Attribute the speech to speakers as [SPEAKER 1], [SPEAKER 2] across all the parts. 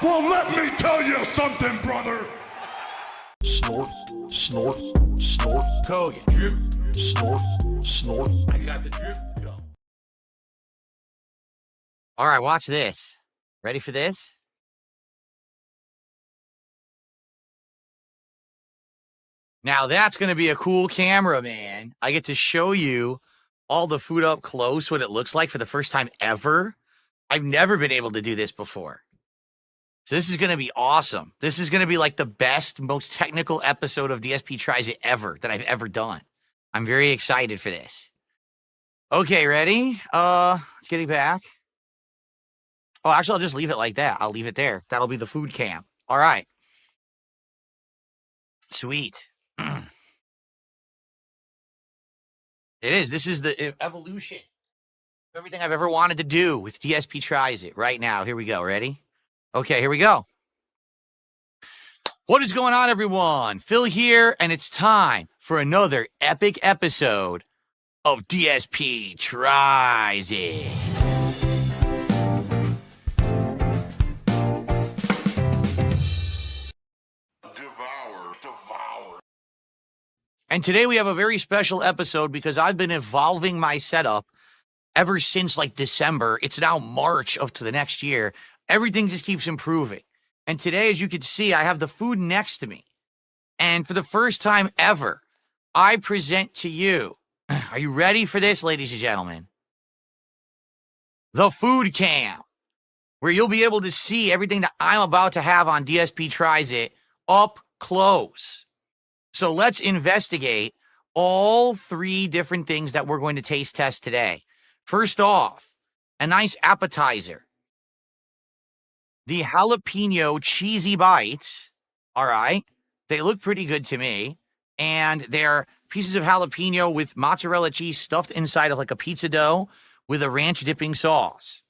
[SPEAKER 1] Well, let me tell you something, brother.
[SPEAKER 2] Snort, snort, snort.
[SPEAKER 1] Kogan. Drip.
[SPEAKER 2] Snort, snort.
[SPEAKER 1] I got the drip. Go.
[SPEAKER 3] All right, watch this. Ready for this? Now that's going to be a cool camera, man. I get to show you all the food up close, what it looks like for the first time ever. I've never been able to do this before. So this is going to be awesome. This is going to be like the best, most technical episode of DSP Tries It ever that I've ever done. I'm very excited for this. Okay, ready? Let's get it back. Oh, actually, I'll just leave it like that. I'll leave it there. That'll be the food cam. All right. Sweet. It is. This is the evolution of everything I've ever wanted to do with DSP Tries It right now. Here we go. Ready? Okay, here we go. What is going on, everyone? Phil here, and it's time for another epic episode of DSP Tries It.
[SPEAKER 1] Devour.
[SPEAKER 3] And today we have a very special episode because I've been evolving my setup ever since like December. It's now March to the next year. Everything just keeps improving. And today, as you can see, I have the food next to me. And for the first time ever, I present to you, are you ready for this, ladies and gentlemen? The food cam, where you'll be able to see everything that I'm about to have on DSP Tries It up close. So let's investigate all three different things that we're going to taste test today. First off, a nice appetizer. The jalapeno cheesy bites, all right, they look pretty good to me, and they're pieces of jalapeno with mozzarella cheese stuffed inside of like a pizza dough with a ranch dipping sauce.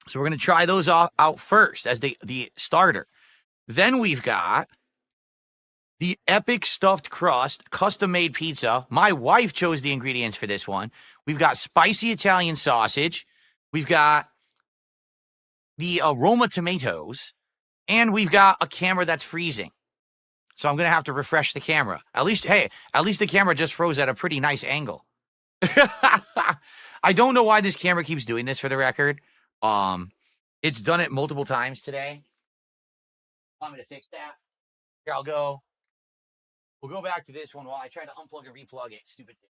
[SPEAKER 3] So we're going to try those out first as the starter. Then we've got the epic stuffed crust, custom-made pizza. My wife chose the ingredients for this one. We've got spicy Italian sausage. We've got the aroma tomatoes, and we've got a camera that's freezing. So I'm going to have to refresh the camera. At least the camera just froze at a pretty nice angle. I don't know why this camera keeps doing this, for the record. It's done it multiple times today. Want me to fix that? Here, we'll go back to this one while I try to unplug and replug it. Stupid thing.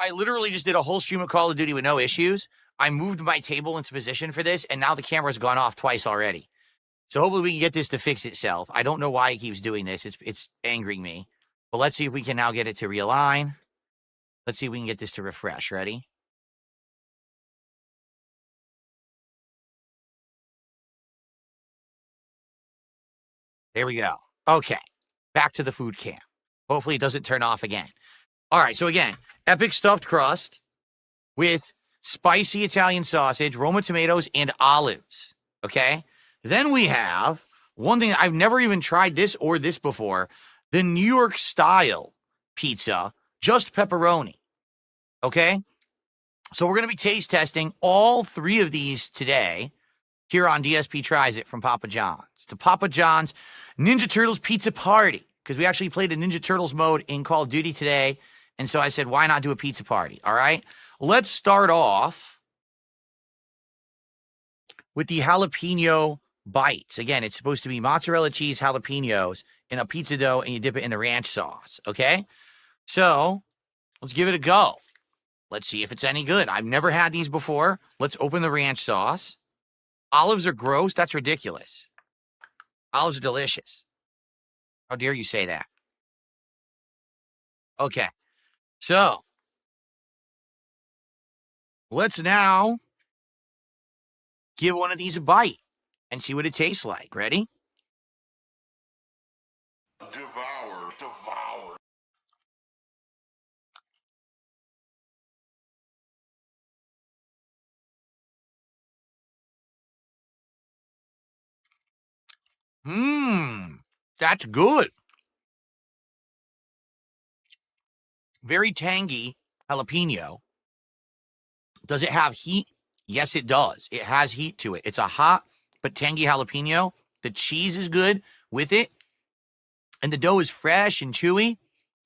[SPEAKER 3] I literally just did a whole stream of Call of Duty with no issues. I moved my table into position for this, and now the camera's gone off twice already. So hopefully we can get this to fix itself. I don't know why it keeps doing this. It's angering me. But let's see if we can now get it to realign. Let's see if we can get this to refresh. Ready? There we go. Okay. Back to the food cam. Hopefully it doesn't turn off again. All right, so again, epic stuffed crust with spicy Italian sausage, Roma tomatoes, and olives, okay? Then we have one thing, I've never even tried this or this before, the New York style pizza, just pepperoni, okay? So we're going to be taste testing all three of these today here on DSP Tries It from Papa John's. It's a Papa John's Ninja Turtles pizza party, because we actually played a Ninja Turtles mode in Call of Duty today. And so I said, why not do a pizza party? All right. Let's start off with the jalapeno bites. Again, it's supposed to be mozzarella cheese jalapenos in a pizza dough, and you dip it in the ranch sauce. Okay. So let's give it a go. Let's see if it's any good. I've never had these before. Let's open the ranch sauce. Olives are gross. That's ridiculous. Olives are delicious. How dare you say that? Okay. So, let's now give one of these a bite and see what it tastes like. Ready?
[SPEAKER 1] Devour.
[SPEAKER 3] That's good. Very tangy jalapeno. Does it have heat? Yes, it does. It has heat to it. It's a hot but tangy jalapeno. The cheese is good with it. And the dough is fresh and chewy.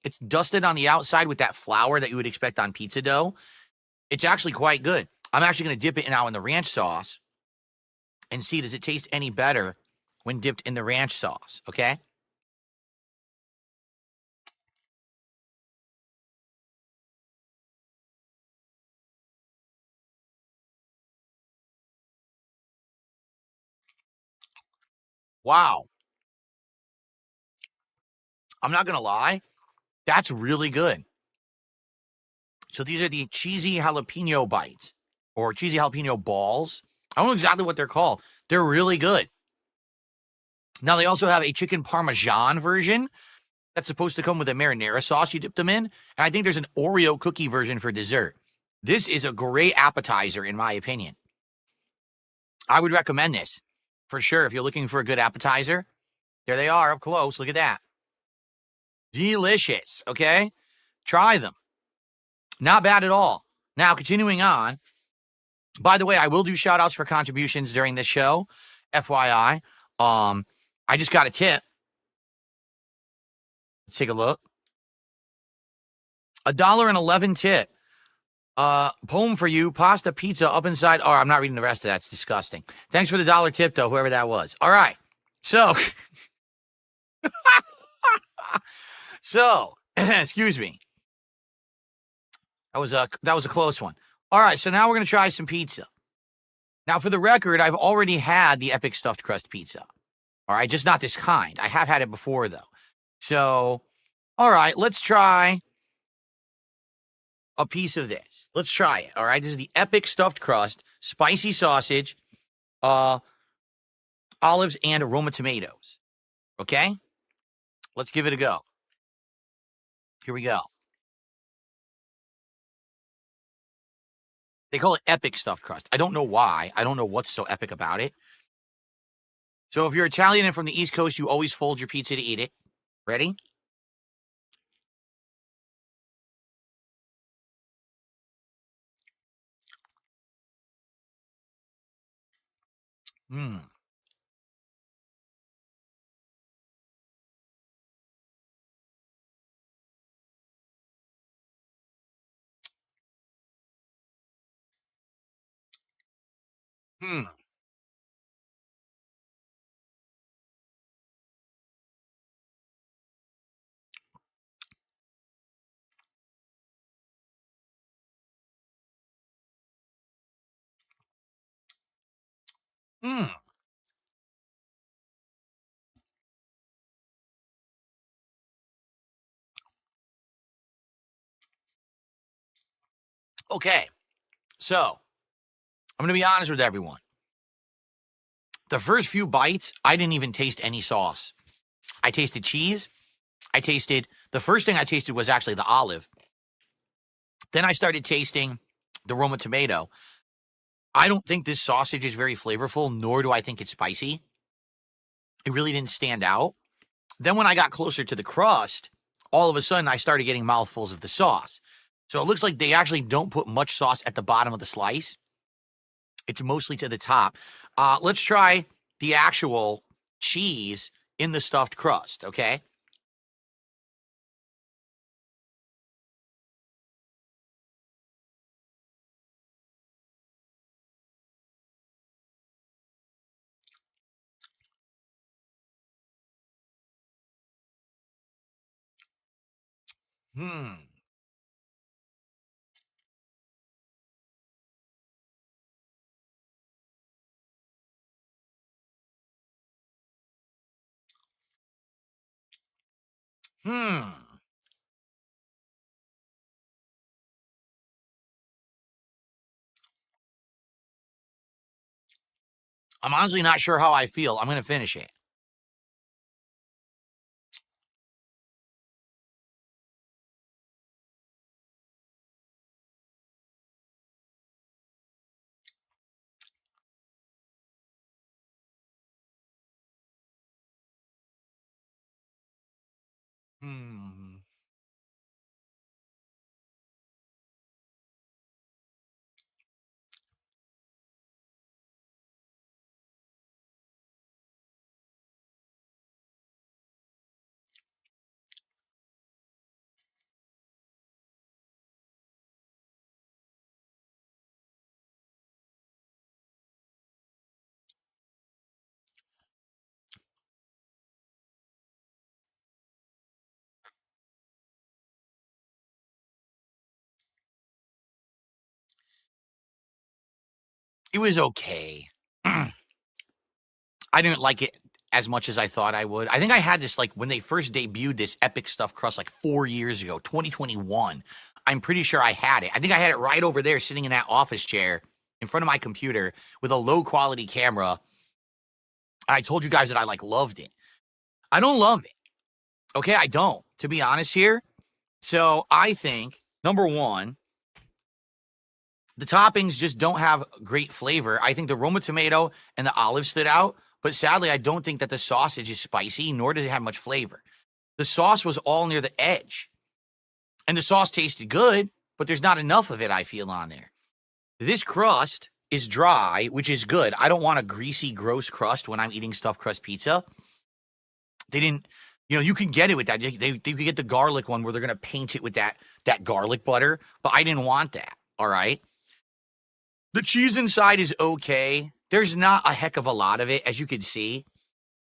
[SPEAKER 3] It's dusted on the outside with that flour that you would expect on pizza dough. It's actually quite good. I'm actually going to dip it now in the ranch sauce and see, does it taste any better when dipped in the ranch sauce? Okay. Wow. I'm not going to lie. That's really good. So these are the cheesy jalapeno bites or cheesy jalapeno balls. I don't know exactly what they're called. They're really good. Now, they also have a chicken parmesan version that's supposed to come with a marinara sauce you dip them in. And I think there's an Oreo cookie version for dessert. This is a great appetizer, in my opinion. I would recommend this for sure if you're looking for a good appetizer. There they are up close. Look at that. Delicious. Okay. Try them. Not bad at all. Now, continuing on. By the way, I will do shout outs for contributions during this show. FYI. I just got a tip. Let's take a look. $1.11 tip. Poem for you. Pasta pizza up inside. Oh, I'm not reading the rest of that. It's disgusting. Thanks for the $1 tip, though, whoever that was. All right. So, excuse me. That was a close one. All right. So now we're gonna try some pizza. Now, for the record, I've already had the epic stuffed crust pizza. All right, just not this kind. I have had it before though. So, all right, let's try a piece of this. Let's try it. All right, this is the epic stuffed crust, spicy sausage, olives, and aroma tomatoes. Okay, let's give it a go. Here we go. They call it epic stuffed crust. I don't know why. I don't know what's so epic about it. So if you're Italian and from the East Coast, you always fold your pizza to eat it. Ready? Hmm. Hmm. Hmm. Okay. So I'm going to be honest with everyone. The first few bites, I didn't even taste any sauce. I tasted cheese. The first thing I tasted was actually the olive. Then I started tasting the Roma tomato. I don't think this sausage is very flavorful, nor do I think it's spicy. It really didn't stand out. Then when I got closer to the crust, all of a sudden I started getting mouthfuls of the sauce. So it looks like they actually don't put much sauce at the bottom of the slice. It's mostly to the top. Let's try the actual cheese in the stuffed crust, okay? Hmm. Hmm. I'm honestly not sure how I feel. I'm going to finish it. Hmm. It was okay. I didn't like it as much as I thought I would. I think I had this, like, when they first debuted this epic stuffed crust, like 4 years ago, 2021. I'm pretty sure I had it. I think I had it right over there sitting in that office chair in front of my computer with a low quality camera. And I told you guys that I, like, loved it. I don't love it. Okay, I don't, to be honest here. So I think, number one, the toppings just don't have great flavor. I think the Roma tomato and the olive stood out, but sadly, I don't think that the sausage is spicy, nor does it have much flavor. The sauce was all near the edge, and the sauce tasted good, but there's not enough of it, I feel, on there. This crust is dry, which is good. I don't want a greasy, gross crust when I'm eating stuffed crust pizza. They didn't, you can get it with that. They could get the garlic one where they're going to paint it with that garlic butter, but I didn't want that, all right? The cheese inside is okay. There's not a heck of a lot of it, as you can see.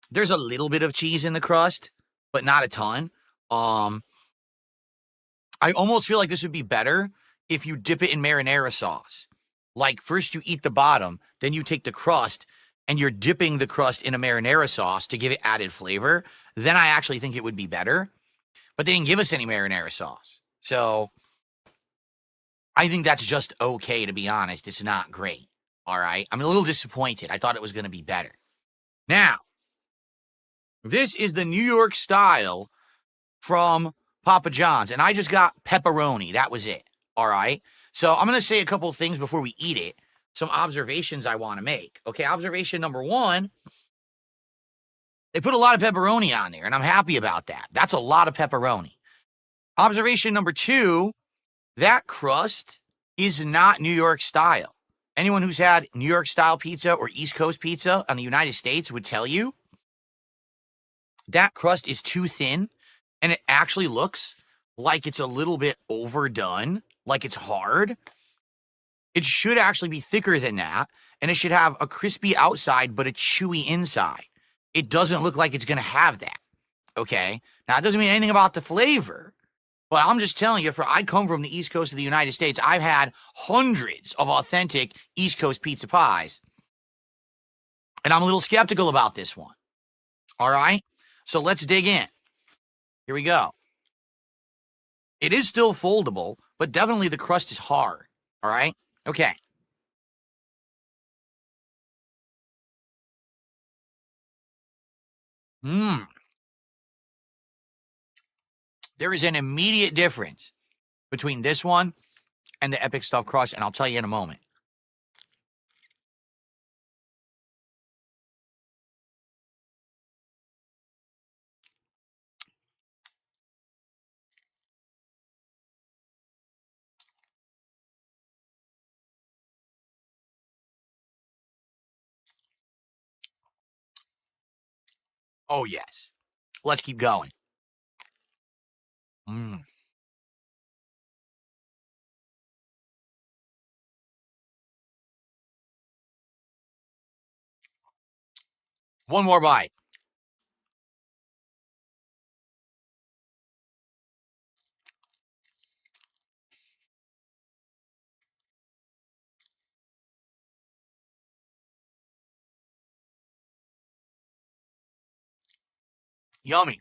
[SPEAKER 3] There's a little bit of cheese in the crust, but not a ton. I almost feel like this would be better if you dip it in marinara sauce. Like, first you eat the bottom, then you take the crust, and you're dipping the crust in a marinara sauce to give it added flavor. Then I actually think it would be better. But they didn't give us any marinara sauce. So I think that's just okay, to be honest. It's not great, all right? I'm a little disappointed. I thought it was going to be better. Now, this is the New York style from Papa John's, and I just got pepperoni. That was it, all right? So I'm going to say a couple things before we eat it, some observations I want to make. Okay, observation number one, they put a lot of pepperoni on there, and I'm happy about that. That's a lot of pepperoni. Observation number two, that crust is not New York style. Anyone who's had New York style pizza or East Coast pizza on the United States would tell you that crust is too thin, and it actually looks like it's a little bit overdone, like it's hard. It should actually be thicker than that, and it should have a crispy outside but a chewy inside. It doesn't look like it's going to have that, okay? Now, it doesn't mean anything about the flavor, but I'm just telling you, I come from the East Coast of the United States. I've had hundreds of authentic East Coast pizza pies, and I'm a little skeptical about this one, all right? So let's dig in. Here we go. It is still foldable, but definitely the crust is hard, all right? Okay. There is an immediate difference between this one and the epic stuffed crust, and I'll tell you in a moment. Oh, yes. Let's keep going. One more bite. Yummy.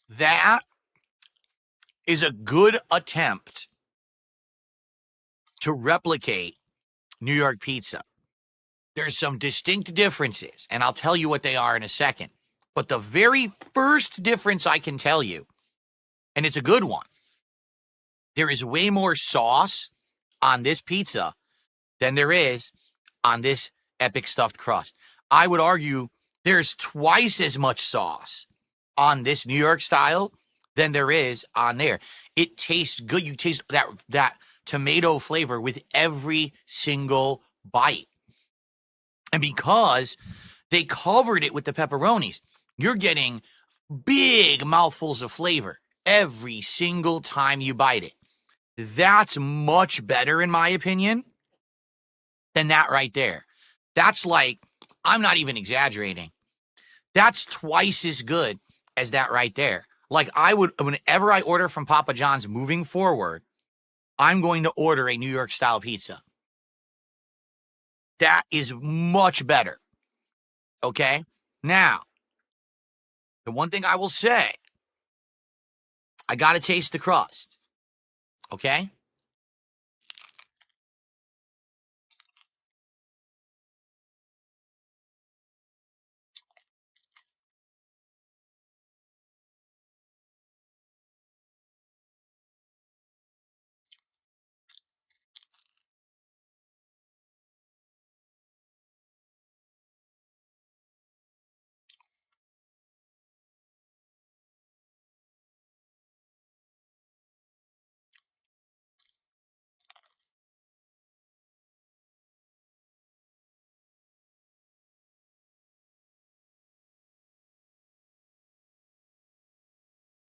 [SPEAKER 3] That is a good attempt to replicate New York pizza. There's some distinct differences, and I'll tell you what they are in a second. But the very first difference I can tell you, and it's a good one, there is way more sauce on this pizza than there is on this epic stuffed crust. I would argue there's twice as much sauce on this New York style than there is on there. It tastes good. You taste that tomato flavor with every single bite. And because they covered it with the pepperonis, you're getting big mouthfuls of flavor every single time you bite it. That's much better, in my opinion, than that right there. That's like, I'm not even exaggerating. That's twice as good as that right there. Like I would, whenever I order from Papa John's moving forward, I'm going to order a New York style pizza. That is much better. Okay? Now, the one thing I will say, I got to taste the crust. Okay?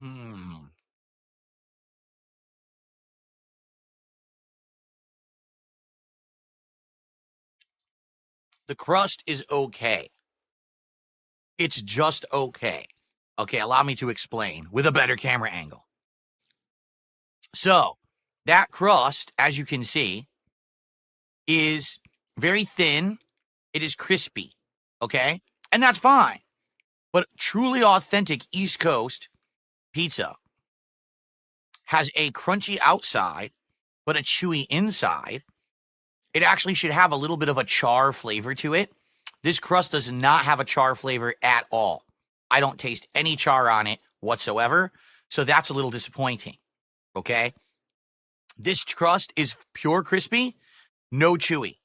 [SPEAKER 3] Hmm. The crust is okay. It's just okay. Okay, allow me to explain with a better camera angle. So, that crust, as you can see, is very thin. It is crispy. Okay? And that's fine. But truly authentic East Coast pizza has a crunchy outside, but a chewy inside. It actually should have a little bit of a char flavor to it. This crust does not have a char flavor at all. I don't taste any char on it whatsoever. So that's a little disappointing. Okay? This crust is pure crispy, no chewy.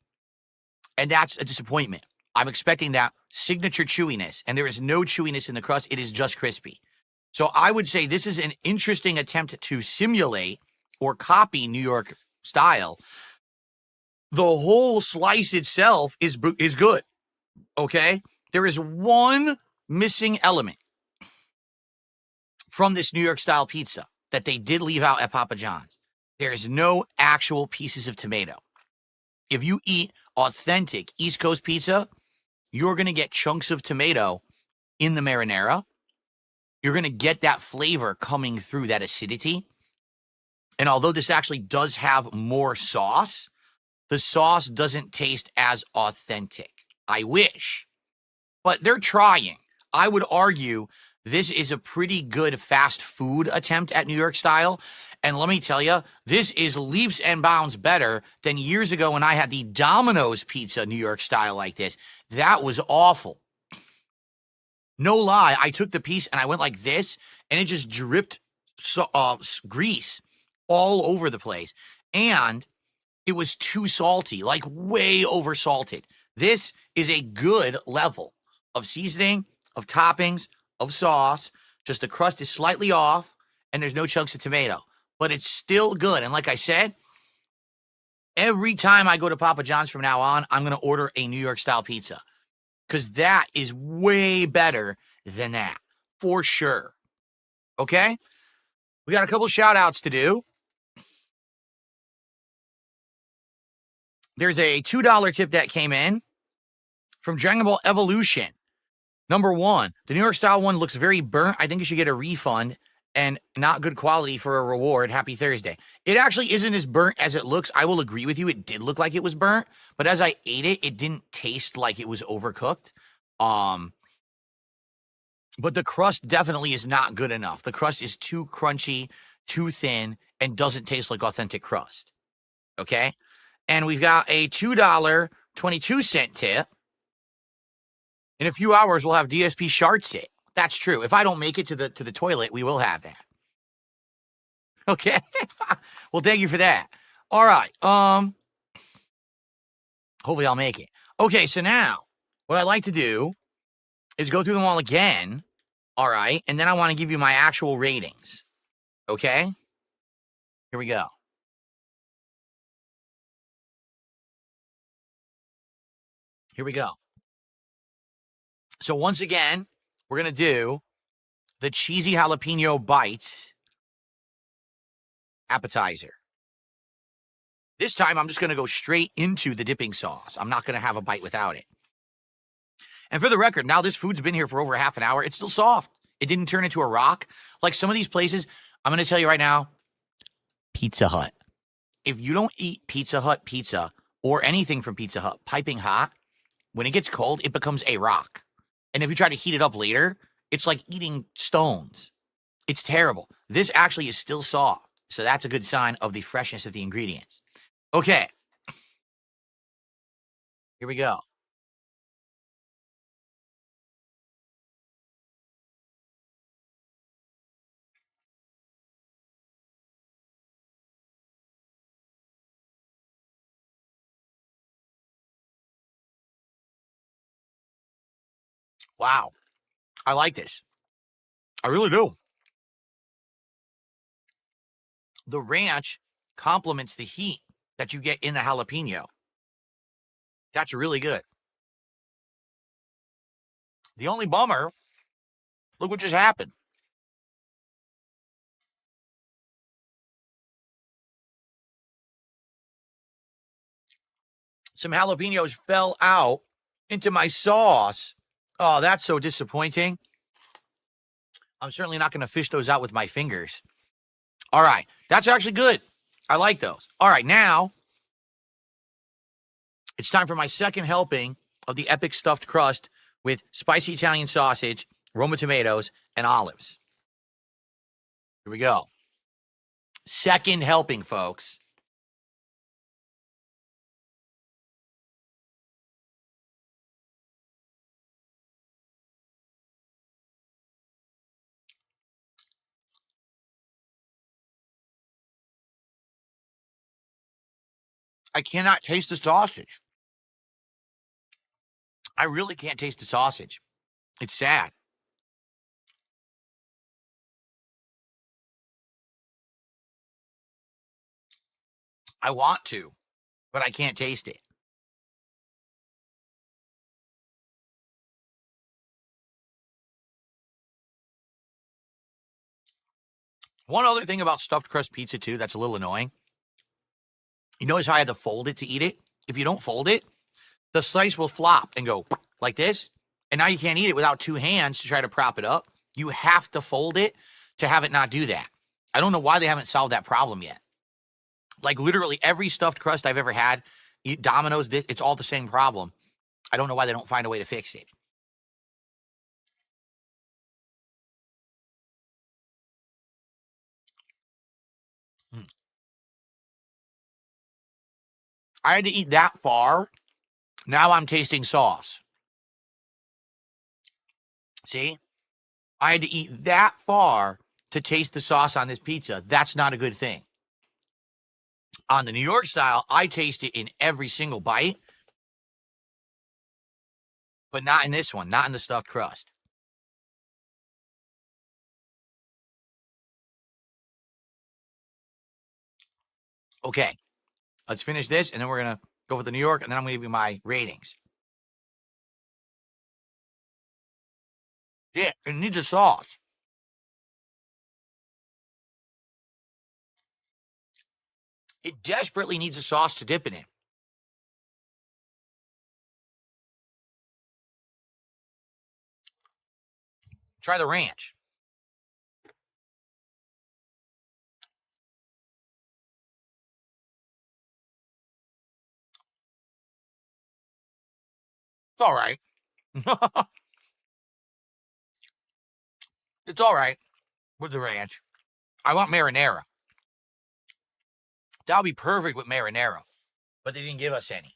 [SPEAKER 3] And that's a disappointment. I'm expecting that signature chewiness, and there is no chewiness in the crust. It is just crispy. So I would say this is an interesting attempt to simulate or copy New York style. The whole slice itself is good. Okay? There is one missing element from this New York style pizza that they did leave out at Papa John's. There's no actual pieces of tomato. If you eat authentic East Coast pizza, you're going to get chunks of tomato in the marinara. You're going to get that flavor coming through, that acidity. And although this actually does have more sauce, the sauce doesn't taste as authentic. I wish. But they're trying. I would argue this is a pretty good fast food attempt at New York style. And let me tell you, this is leaps and bounds better than years ago when I had the Domino's pizza New York style like this. That was awful. No lie, I took the piece and I went like this, and it just dripped grease all over the place. And it was too salty, like way over salted. This is a good level of seasoning, of toppings, of sauce. Just the crust is slightly off, and there's no chunks of tomato. But it's still good. And like I said, every time I go to Papa John's from now on, I'm going to order a New York style pizza. Because that is way better than that. For sure. Okay? We got a couple shout outs to do. There's a $2 tip that came in from Dragon Ball Evolution. Number 1, the New York style one looks very burnt. I think you should get a refund and not good quality for a reward. Happy Thursday. It actually isn't as burnt as it looks. I will agree with you. It did look like it was burnt, but as I ate it, it didn't taste like it was overcooked. But the crust definitely is not good enough. The crust is too crunchy, too thin, and doesn't taste like authentic crust. Okay? And we've got a $2.22 tip. In a few hours, we'll have DSP Sharts it. That's true. If I don't make it to the toilet, we will have that. Okay? Well, thank you for that. All right. Hopefully I'll make it. Okay, so now what I'd like to do is go through them all again. All right. And then I want to give you my actual ratings. Okay? Here we go. Here we go. So once again, we're going to do the cheesy jalapeno bites appetizer. This time, I'm just going to go straight into the dipping sauce. I'm not going to have a bite without it. And for the record, now this food's been here for over half an hour. It's still soft. It didn't turn into a rock. Like some of these places, I'm going to tell you right now, Pizza Hut. If you don't eat Pizza Hut pizza or anything from Pizza Hut piping hot, when it gets cold, it becomes a rock. And if you try to heat it up later, it's like eating stones. It's terrible. This actually is still soft. So that's a good sign of the freshness of the ingredients. Okay. Here we go. Wow. I like this. I really do. The ranch complements the heat that you get in the jalapeno. That's really good. The only bummer, look what just happened. Some jalapenos fell out into my sauce. Oh, that's so disappointing. I'm certainly not going to fish those out with my fingers. All right. That's actually good. I like those. All right. Now, it's time for my second helping of the epic stuffed crust with spicy Italian sausage, Roma tomatoes, and olives. Here we go. Second helping, folks. I cannot taste the sausage. I really can't taste the sausage. It's sad. I want to, but I can't taste it. One other thing about stuffed crust pizza, too, that's a little annoying. You notice how I had to fold it to eat it? If you don't fold it, the slice will flop and go like this. And now you can't eat it without two hands to try to prop it up. You have to fold it to have it not do that. I don't know why they haven't solved that problem yet. Like literally every stuffed crust I've ever had, Domino's, it's all the same problem. I don't know why they don't find a way to fix it. I had to eat that far. Now I'm tasting sauce. See? I had to eat that far to taste the sauce on this pizza. That's not a good thing. On the New York style, I taste it in every single bite, but not in this one, not in the stuffed crust. Okay, let's finish this, and then we're going to go for the New York, and then I'm going to give you my ratings. Yeah, it needs a sauce. It desperately needs a sauce to dip it in. Try the ranch. It's all right. It's all right with the ranch. I want marinara. That would be perfect with marinara, but they didn't give us any.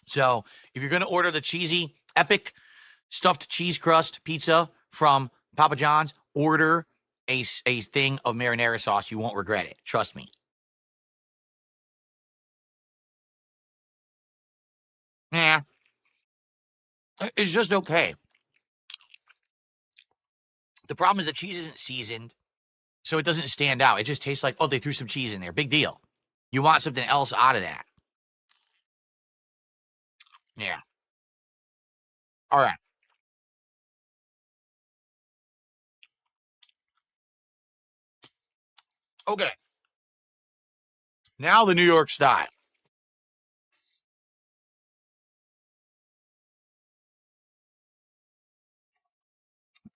[SPEAKER 3] So if you're going to order the cheesy, epic stuffed cheese crust pizza from Papa John's, order a thing of marinara sauce. You won't regret it. Trust me. Yeah. It's just okay. The problem is the cheese isn't seasoned, so it doesn't stand out. It just tastes like, oh, they threw some cheese in there. Big deal. You want something else out of that. Yeah. All right. Okay. Now the New York style.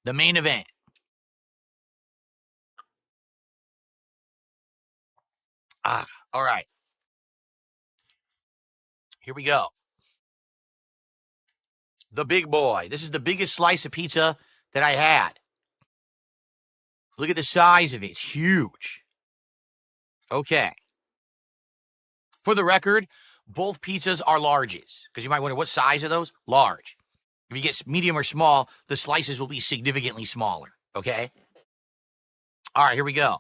[SPEAKER 3] The main event. All right. Here we go. The big boy. This is the biggest slice of pizza that I had. Look at the size of it. It's huge. Okay. For the record, both pizzas are larges, because you might wonder, what size are those? Large. If you get medium or small, the slices will be significantly smaller. Okay? All right, here we go.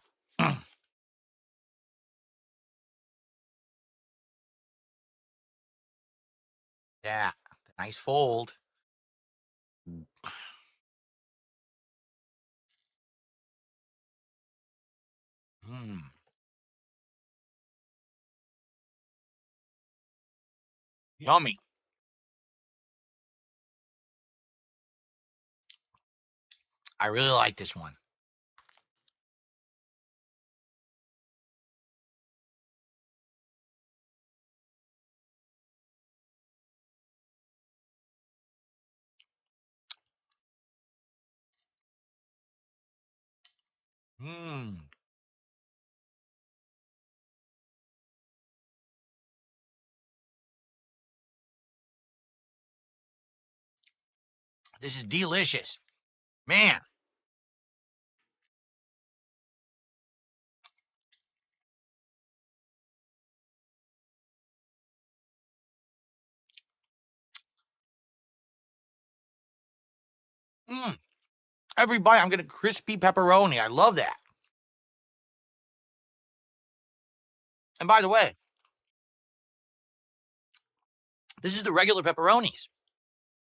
[SPEAKER 3] Yeah, nice fold. Mm. Yummy. I really like this one. Mm. This is delicious. Man. Mm. Every bite, I'm getting crispy pepperoni. I love that. And by the way, this is the regular pepperonis.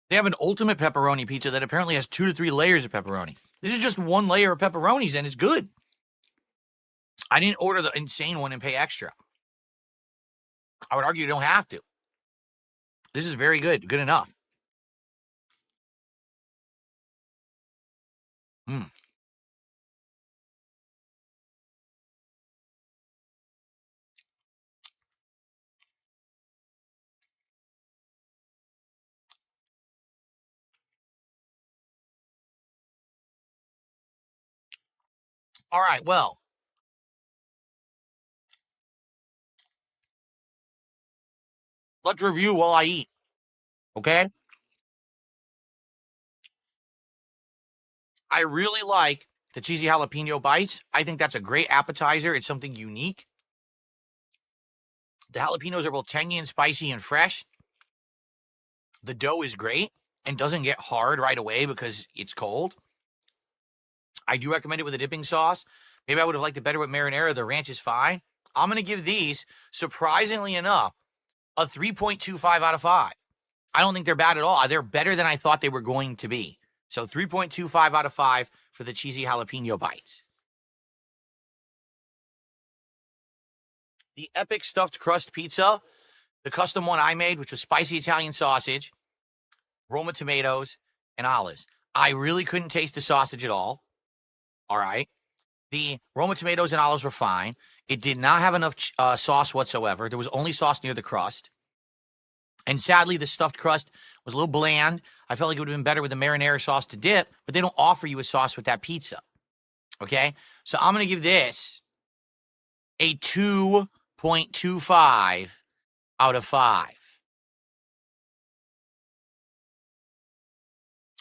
[SPEAKER 3] They have an ultimate pepperoni pizza that apparently has 2 to 3 layers of pepperoni. This is just 1 layer of pepperonis, and it's good. I didn't order the insane one and pay extra. I would argue you don't have to. This is very good. Good enough. Mm. All right, well, let's review while I eat. Okay? I really like the cheesy jalapeno bites. I think that's a great appetizer. It's something unique. The jalapenos are both tangy and spicy and fresh. The dough is great and doesn't get hard right away because it's cold. I do recommend it with a dipping sauce. Maybe I would have liked it better with marinara. The ranch is fine. I'm going to give these, surprisingly enough, a 3.25 out of 5. I don't think they're bad at all. They're better than I thought they were going to be. So 3.25 out of 5 for the cheesy jalapeno bites. The epic stuffed crust pizza, the custom one I made, which was spicy Italian sausage, Roma tomatoes, and olives. I really couldn't taste the sausage at all. All right. The Roma tomatoes and olives were fine. It did not have enough sauce whatsoever. There was only sauce near the crust. And sadly, the stuffed crust was a little bland. I felt like it would have been better with the marinara sauce to dip, but they don't offer you a sauce with that pizza. Okay? So I'm going to give this a 2.25 out of 5.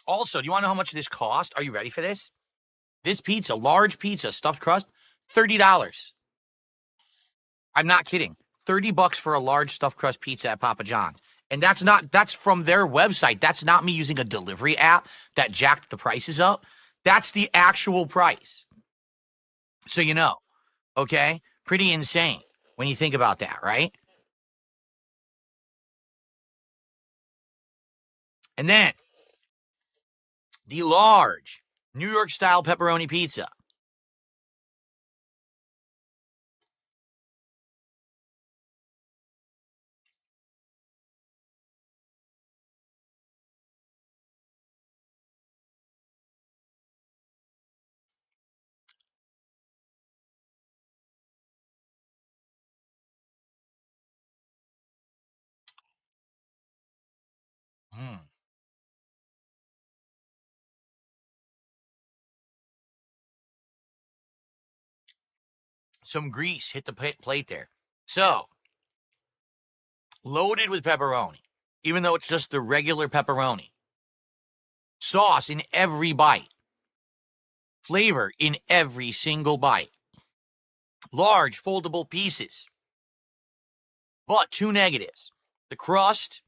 [SPEAKER 3] Also, do you want to know how much this cost? Are you ready for this? This pizza, large pizza, stuffed crust, $30. I'm not kidding. $30 for a large stuffed crust pizza at Papa John's. And that's from their website. That's not me using a delivery app that jacked the prices up. That's the actual price. So you know, okay? Pretty insane when you think about that, right? And then the large New York style pepperoni pizza. Mm. some grease hit the plate there. So, loaded with pepperoni, even though it's just the regular pepperoni. Sauce in every bite. Flavor in every single bite. Large foldable pieces. But 2 negatives. The crust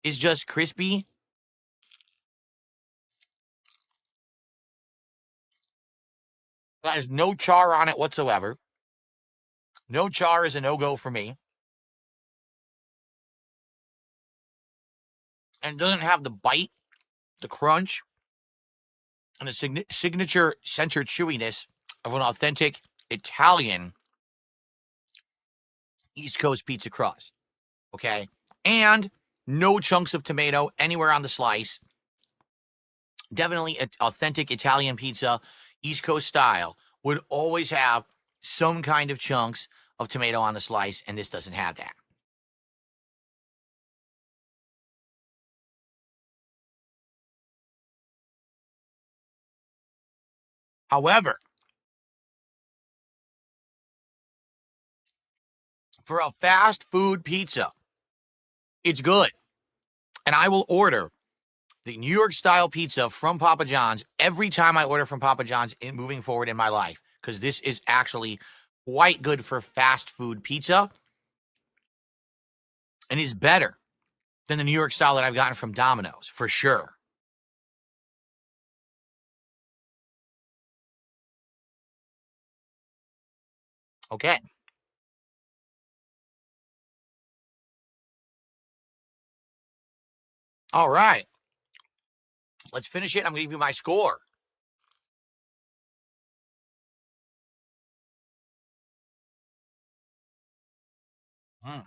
[SPEAKER 3] is just crispy. There's no char on it whatsoever. No char is a no-go for me. And it doesn't have the bite, the crunch, and the signature center chewiness of an authentic Italian East Coast pizza crust. Okay? And no chunks of tomato anywhere on the slice. Definitely an authentic Italian pizza, East Coast style, would always have some kind of chunks of tomato on the slice, and this doesn't have that. However, for a fast food pizza, it's good. And I will order the New York style pizza from Papa John's every time I order from Papa John's moving forward in my life, because this is actually quite good for fast food pizza and is better than the New York style that I've gotten from Domino's, for sure. Okay. All right. Let's finish it. I'm going to give you my score. Mm.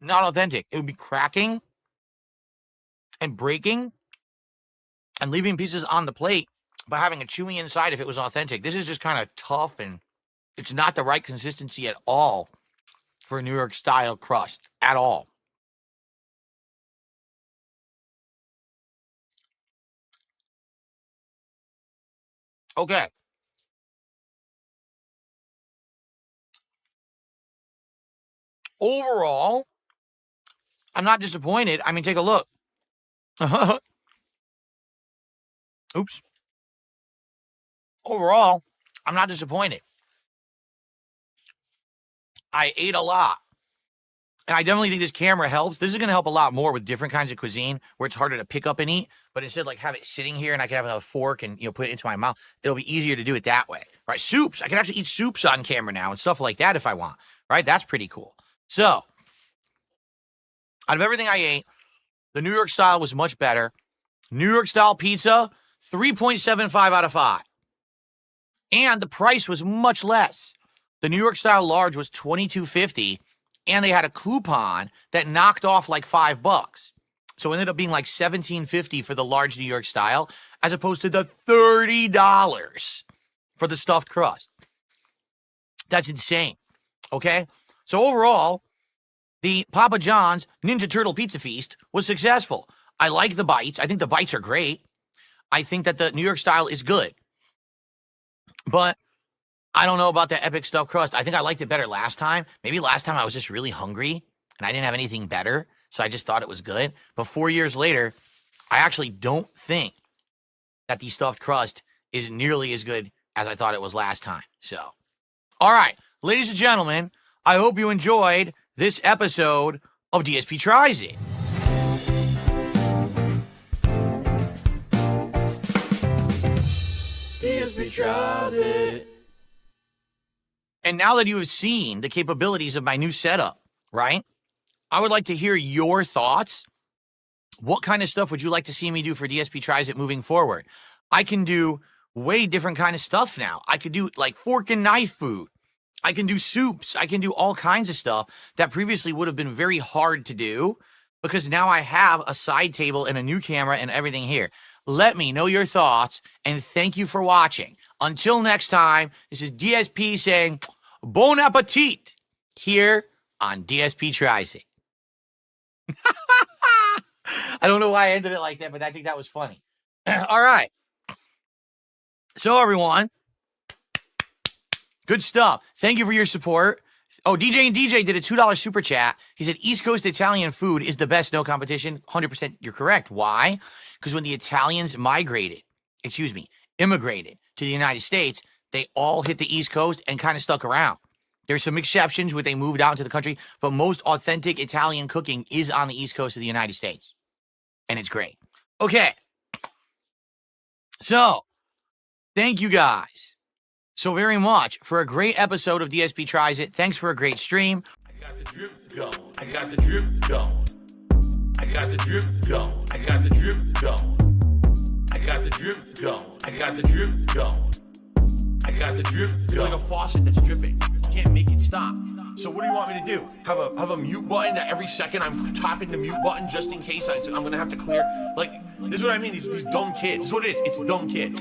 [SPEAKER 3] Not authentic. It would be cracking and breaking and leaving pieces on the plate, but having a chewy inside if it was authentic. This is just kind of tough, and it's not the right consistency at all for a New York style crust at all. Okay. Overall, I'm not disappointed. I mean, take a look. Oops. Overall, I'm not disappointed. I ate a lot. And I definitely think this camera helps. This is going to help a lot more with different kinds of cuisine where it's harder to pick up and eat. But instead, like, have it sitting here and I can have a fork and, put it into my mouth. It'll be easier to do it that way, right? Soups. I can actually eat soups on camera now and stuff like that if I want, right? That's pretty cool. So, out of everything I ate, the New York style was much better. New York style pizza, 3.75 out of 5. And the price was much less. The New York style large was $22.50. And they had a coupon that knocked off like $5. So it ended up being like $17.50 for the large New York style, as opposed to the $30 for the stuffed crust. That's insane. Okay? So overall, the Papa John's Ninja Turtle Pizza Feast was successful. I like the bites. I think the bites are great. I think that the New York style is good. But I don't know about that epic stuffed crust. I think I liked it better last time. Maybe last time I was just really hungry and I didn't have anything better, so I just thought it was good. But 4 years later, I actually don't think that the stuffed crust is nearly as good as I thought it was last time. So, all right, ladies and gentlemen, I hope you enjoyed this episode of DSP Tries It. DSP Tries It. And now that you have seen the capabilities of my new setup, right? I would like to hear your thoughts. What kind of stuff would you like to see me do for DSP Tries It moving forward? I can do way different kind of stuff now. I could do like fork and knife food. I can do soups. I can do all kinds of stuff that previously would have been very hard to do because now I have a side table and a new camera and everything here. Let me know your thoughts, and thank you for watching. Until next time, this is DSP saying bon appetit here on DSP Tries It. I don't know why I ended it like that, but I think that was funny. All right. So, everyone, good stuff. Thank you for your support. Oh, DJ and DJ did a $2 super chat. He said, East Coast Italian food is the best, no competition. 100% you're correct. Why? Because when the Italians immigrated to the United States, they all hit the East Coast and kind of stuck around. There's some exceptions where they moved out into the country, but most authentic Italian cooking is on the East Coast of the United States. And it's great. Okay. So, thank you guys so very much for a great episode of DSP Tries It. Thanks for a great stream.
[SPEAKER 1] I got the drip going. I got the drip going. I got the drip going. I got the drip going. I got the drip going. I got the drip going. I got the drip going. It's like a faucet that's dripping. You can't make it stop. So what do you want me to do? Have a mute button that every second I'm tapping the mute button just in case I'm gonna have to clear? Like, this is what I mean, these dumb kids. This is what it is, it's dumb kids.